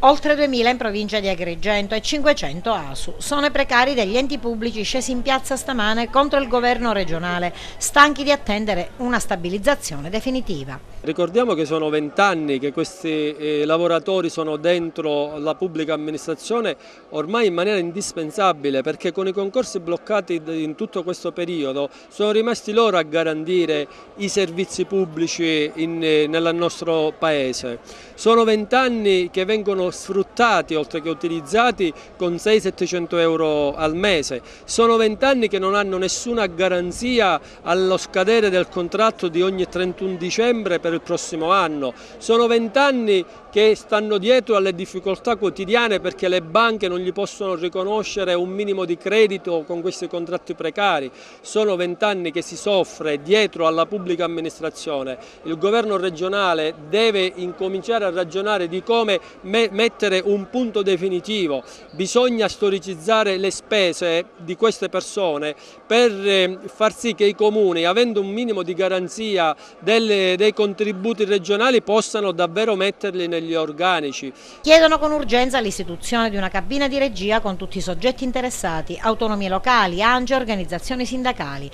Oltre 2000 in provincia di Agrigento e 500 ASU. Sono i precari degli enti pubblici scesi in piazza stamane contro il governo regionale, stanchi di attendere una stabilizzazione definitiva. Ricordiamo che sono 20 anni che questi lavoratori sono dentro la pubblica amministrazione ormai in maniera indispensabile, perché con i concorsi bloccati in tutto questo periodo sono rimasti loro a garantire i servizi pubblici nel nostro Paese. Sono 20 anni che vengono sfruttati oltre che utilizzati con 600-700 euro al mese. Sono 20 anni che non hanno nessuna garanzia allo scadere del contratto di ogni 31 dicembre per il prossimo anno. Sono 20 anni che stanno dietro alle difficoltà quotidiane perché le banche non gli possono riconoscere un minimo di credito con questi contratti precari. Sono 20 anni che si soffre dietro alla pubblica amministrazione. Il governo regionale deve incominciare a ragionare di come mettere un punto definitivo. Bisogna storicizzare le spese di queste persone per far sì che i comuni, avendo un minimo di garanzia dei contributi regionali, possano davvero metterli negli organici. Chiedono con urgenza l'istituzione di una cabina di regia con tutti i soggetti interessati, autonomie locali, ANGE e organizzazioni sindacali,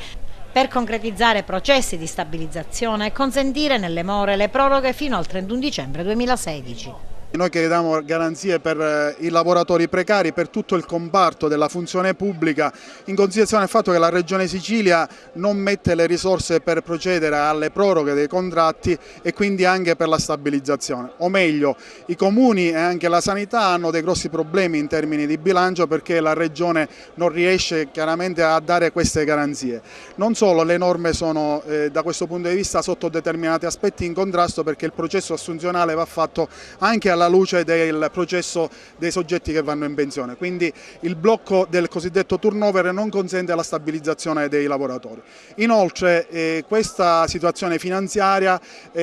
per concretizzare processi di stabilizzazione e consentire nelle more le proroghe fino al 31 dicembre 2016. Noi chiediamo garanzie per i lavoratori precari, per tutto il comparto della funzione pubblica, in considerazione del fatto che la Regione Sicilia non mette le risorse per procedere alle proroghe dei contratti e quindi anche per la stabilizzazione. O meglio, i comuni e anche la sanità hanno dei grossi problemi in termini di bilancio perché la Regione non riesce chiaramente a dare queste garanzie. Non solo, le norme sono da questo punto di vista sotto determinati aspetti in contrasto, perché il processo assunzionale va fatto anche alla luce del processo dei soggetti che vanno in pensione, quindi il blocco del cosiddetto turnover non consente la stabilizzazione dei lavoratori. Inoltre questa situazione finanziaria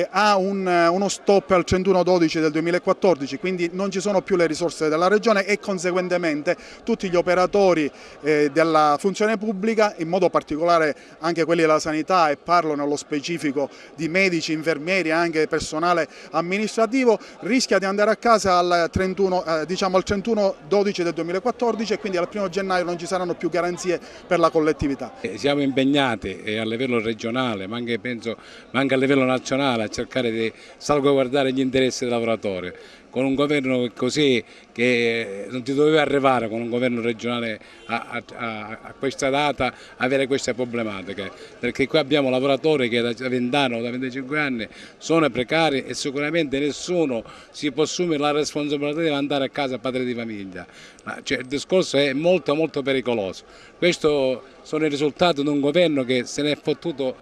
ha uno stop al 31/12 del 2014, quindi non ci sono più le risorse della Regione e conseguentemente tutti gli operatori della funzione pubblica, in modo particolare anche quelli della sanità, e parlo nello specifico di medici, infermieri e anche personale amministrativo, rischia di andare a casa al 31/12 del 2014 e quindi al 1° gennaio non ci saranno più garanzie per la collettività. Siamo impegnati a livello regionale, ma anche penso anche a livello nazionale, a cercare di salvaguardare gli interessi dei lavoratori. Con un governo così, che non ti doveva arrivare con un governo regionale a questa data avere queste problematiche, perché qui abbiamo lavoratori che da 20 anni o da 25 anni sono precari e sicuramente nessuno si può assumere la responsabilità di andare a casa padre di famiglia. Cioè, il discorso è molto pericoloso. Questo sono il risultato di un governo che se ne è fottuto